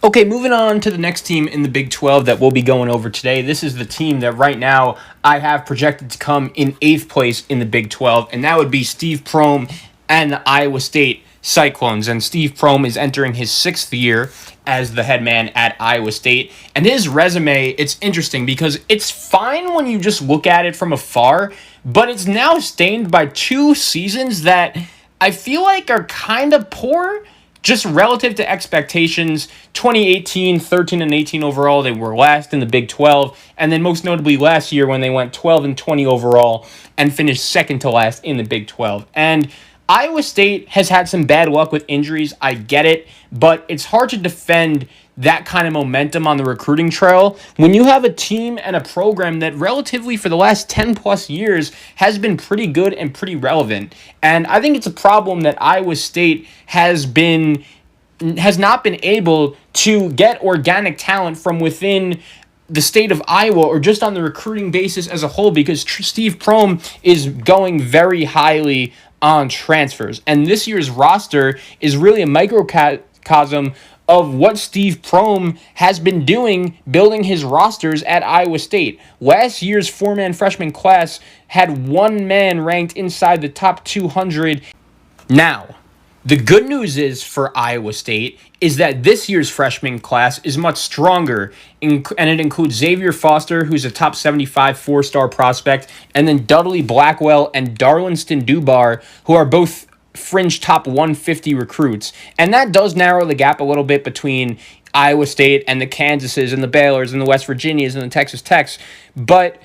Okay, moving on to the next team in the Big 12 that we'll be going over today. This is the team that right now I have projected to come in 8th place in the Big 12, and that would be Steve Prohm and the Iowa State Cyclones. And Steve Prohm is entering his 6th year as the head man at Iowa State. And his resume, it's interesting because it's fine when you just look at it from afar, but it's now stained by 2 seasons that I feel like are kind of poor just relative to expectations. 2018, 13-18 overall, they were last in the Big 12, and then most notably last year when they went 12-20 overall and finished second to last in the Big 12. And Iowa State has had some bad luck with injuries, I get it, but it's hard to defend that kind of momentum on the recruiting trail when you have a team and a program that relatively for the last 10 plus years has been pretty good and pretty relevant. And I think it's a problem that Iowa State has not been able to get organic talent from within the state of Iowa or just on the recruiting basis as a whole, because Steve Prohm is going very highly on transfers. And this year's roster is really a microcosm of what Steve Prohm has been doing building his rosters at Iowa State. Last year's 4-man freshman class had 1 man ranked inside the top 200. Now, the good news is for Iowa State is that this year's freshman class is much stronger, and it includes Xavier Foster, who's a top 75 4-star prospect, and then Dudley Blackwell and Darlinston Dubar, who are both fringe top 150 recruits. And that does narrow the gap a little bit between Iowa State and the Kansases and the Baylors and the West Virginias and the Texas Techs. But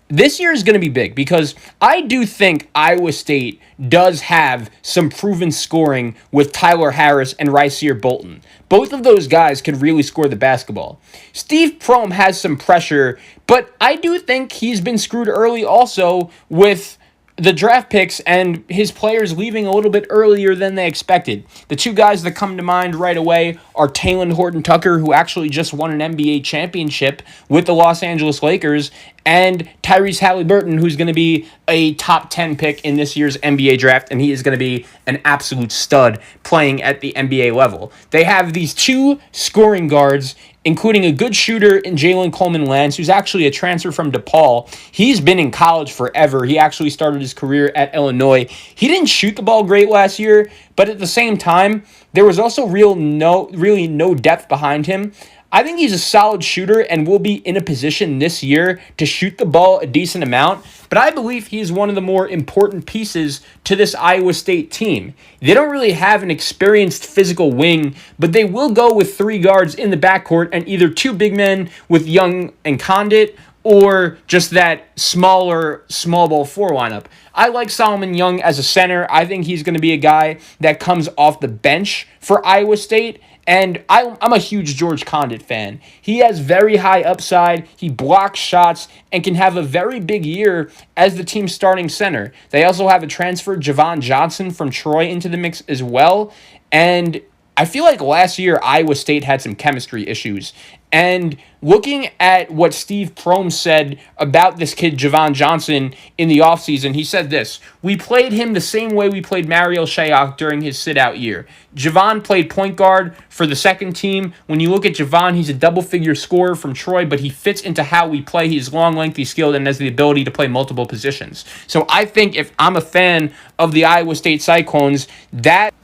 this year is going to be big because I do think Iowa State does have some proven scoring with Tyler Harris and Rysier Bolton. Both of those guys can really score the basketball. Steve Prohm has some pressure, but I do think he's been screwed early also with the draft picks and his players leaving a little bit earlier than they expected. The 2 guys that come to mind right away are Talen Horton-Tucker, who actually just won an NBA championship with the Los Angeles Lakers, and Tyrese Halliburton, who's going to be a top 10 pick in this year's NBA draft, and he is going to be an absolute stud playing at the NBA level. They have these 2 scoring guards, including a good shooter in Jalen Coleman-Lance, who's actually a transfer from DePaul. He's been in college forever. He actually started his career at Illinois. He didn't shoot the ball great last year, but at the same time, there was also really no depth behind him. I think he's a solid shooter and will be in a position this year to shoot the ball a decent amount, but I believe he's one of the more important pieces to this Iowa State team. They don't really have an experienced physical wing, but they will go with 3 guards in the backcourt and either 2 big men with Young and Condit or just that smaller small ball 4 lineup. I like Solomon Young as a center. I think he's going to be a guy that comes off the bench for Iowa State. And I'm a huge George Condit fan. He has very high upside. He blocks shots and can have a very big year as the team's starting center. They also have a transfer, Javon Johnson from Troy, into the mix as well. And I feel like last year Iowa State had some chemistry issues. And looking at what Steve Prohm said about this kid, Javon Johnson, in the offseason, he said this: "We played him the same way we played Mario Shayok during his sit-out year. Javon played point guard for the second team. When you look at Javon, he's a double-figure scorer from Troy, but he fits into how we play. He's long, lengthy, skilled, and has the ability to play multiple positions." So I think if I'm a fan of the Iowa State Cyclones, that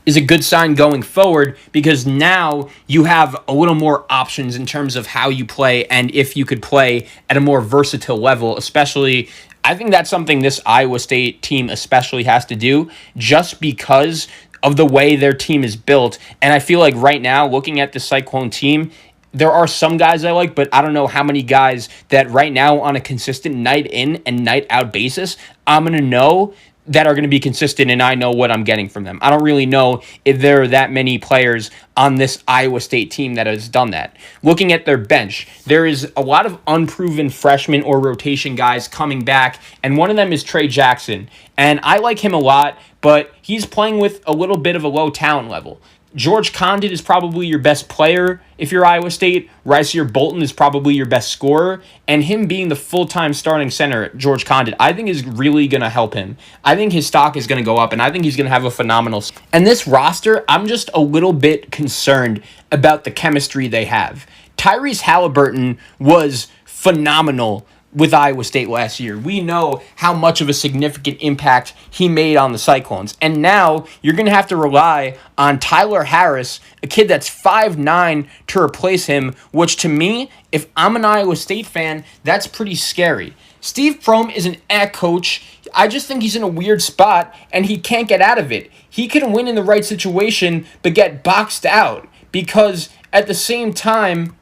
is a good sign going forward, because now you have a little more options in terms of how you play and if you could play at a more versatile level. Especially, I think that's something this Iowa State team especially has to do, just because of the way their team is built. And I feel like right now, looking at the Cyclone team, there are some guys I like, but I don't know how many guys that right now on a consistent night in and night out basis I'm going to know that are going to be consistent, and I know what I'm getting from them. I don't really know if there are that many players on this Iowa State team that has done that. Looking at their bench, there is a lot of unproven freshmen or rotation guys coming back, and one of them is Trey Jackson. And I like him a lot, but he's playing with a little bit of a low talent level. George Condit is probably your best player if you're Iowa State. Riceer Bolton is probably your best scorer. And him being the full-time starting center, George Condit, I think is really going to help him. I think his stock is going to go up, and I think he's going to have a phenomenal season. And this roster, I'm just a little bit concerned about the chemistry they have. Tyrese Halliburton was phenomenal with Iowa State last year. We know how much of a significant impact he made on the Cyclones. And now you're going to have to rely on Tyler Harris, a kid that's 5'9", to replace him, which to me, if I'm an Iowa State fan, that's pretty scary. Steve Prohm is an coach. I just think he's in a weird spot, and he can't get out of it. He can win in the right situation, but get boxed out. Because at the same time,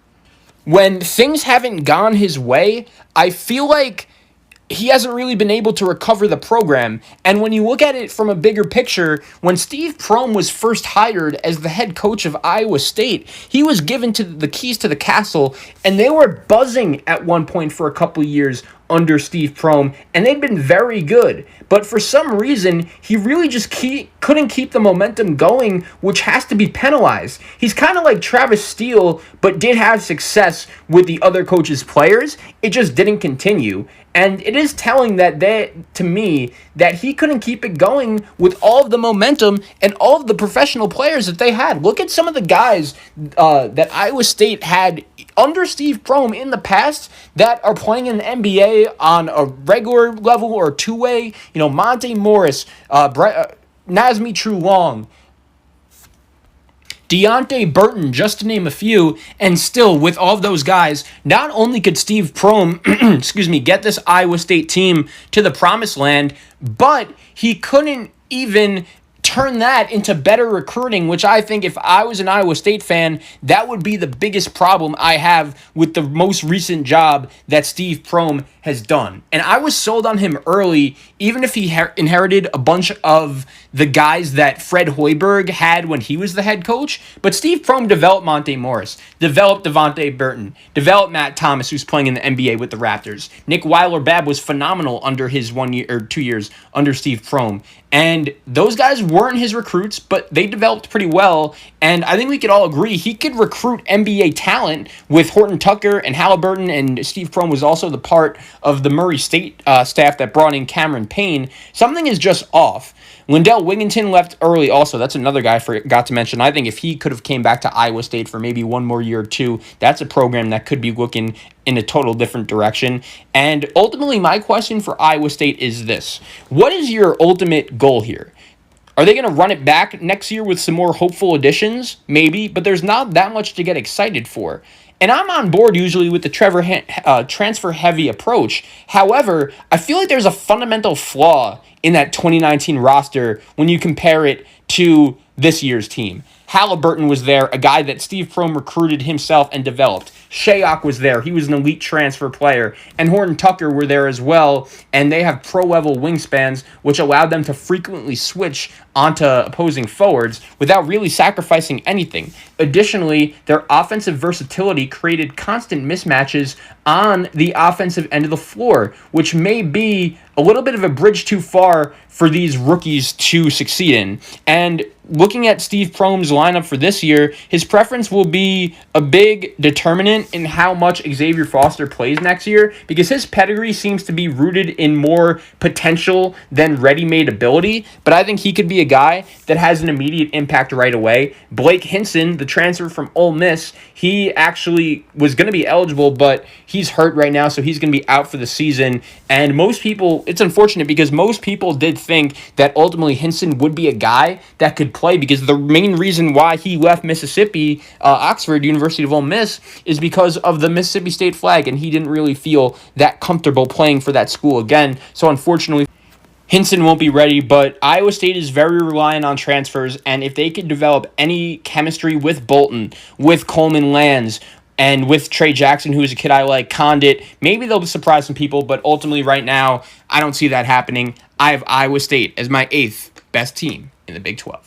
when things haven't gone his way, I feel like he hasn't really been able to recover the program. And when you look at it from a bigger picture, when Steve Prohm was first hired as the head coach of Iowa State, he was given to the keys to the castle, and they were buzzing at one point for a couple years under Steve Prohm, and they'd been very good. But for some reason, he really just couldn't keep the momentum going, which has to be penalized. He's kind of like Travis Steele, but did have success with the other coaches' players. It just didn't continue. And it is telling to me that he couldn't keep it going with all of the momentum and all of the professional players that they had. Look at some of the guys that Iowa State had under Steve Prohm in the past that are playing in the NBA on a regular level or two-way. You know, Monte Morris, Nazmi True-Long, Deontay Burton, just to name a few. And still, with all of those guys, not only could Steve Prohm, get this Iowa State team to the promised land, but he couldn't even turn that into better recruiting, which I think if I was an Iowa State fan, that would be the biggest problem I have with the most recent job that Steve Prohm has done. And I was sold on him early, even if he inherited a bunch of the guys that Fred Hoiberg had when he was the head coach. But Steve Prohm developed Monte Morris, developed Devontae Burton, developed Matt Thomas, who's playing in the NBA with the Raptors. Nick Weiler-Babb was phenomenal under his 1 year or 2 years under Steve Prohm. And those guys weren't his recruits, but they developed pretty well. And I think we could all agree he could recruit NBA talent with Horton Tucker and Halliburton, and Steve Prohm was also the part of the Murray State staff that brought in Cameron Payne. Something is just off. Lindell Wigginton left early also. That's another guy I forgot to mention. I think if he could have came back to Iowa State for maybe one more year or two, that's a program that could be looking in a total different direction. And ultimately, my question for Iowa State is this. What is your ultimate goal here? Are they going to run it back next year with some more hopeful additions? Maybe, but there's not that much to get excited for. And I'm on board usually with the transfer-heavy approach. However, I feel like there's a fundamental flaw in that 2019 roster when you compare it to this year's team. Halliburton was there, a guy that Steve Prohm recruited himself and developed. Shayok was there. He was an elite transfer player. And Horton Tucker were there as well. And they have pro-level wingspans, which allowed them to frequently switch onto opposing forwards without really sacrificing anything. Additionally, their offensive versatility created constant mismatches on the offensive end of the floor, which may be a little bit of a bridge too far for these rookies to succeed in. And looking at Steve Prohm's lineup for this year, his preference will be a big determinant in how much Xavier Foster plays next year, because his pedigree seems to be rooted in more potential than ready-made ability. But I think he could be a guy that has an immediate impact right away. Blake Hinson, the transfer from Ole Miss, he actually was going to be eligible, but he's hurt right now, so he's going to be out for the season. And most people, it's unfortunate because most people did think that ultimately Hinson would be a guy that could play, because the main reason why he left Mississippi, Oxford, University of Ole Miss, is because of the Mississippi State flag, and he didn't really feel that comfortable playing for that school again. So unfortunately, Hinson won't be ready, but Iowa State is very reliant on transfers, and if they could develop any chemistry with Bolton, with Coleman Lands, and with Trey Jackson, who is a kid I like, Condit, maybe they'll surprise some people, but ultimately right now, I don't see that happening. I have Iowa State as my 8th best team in the Big 12.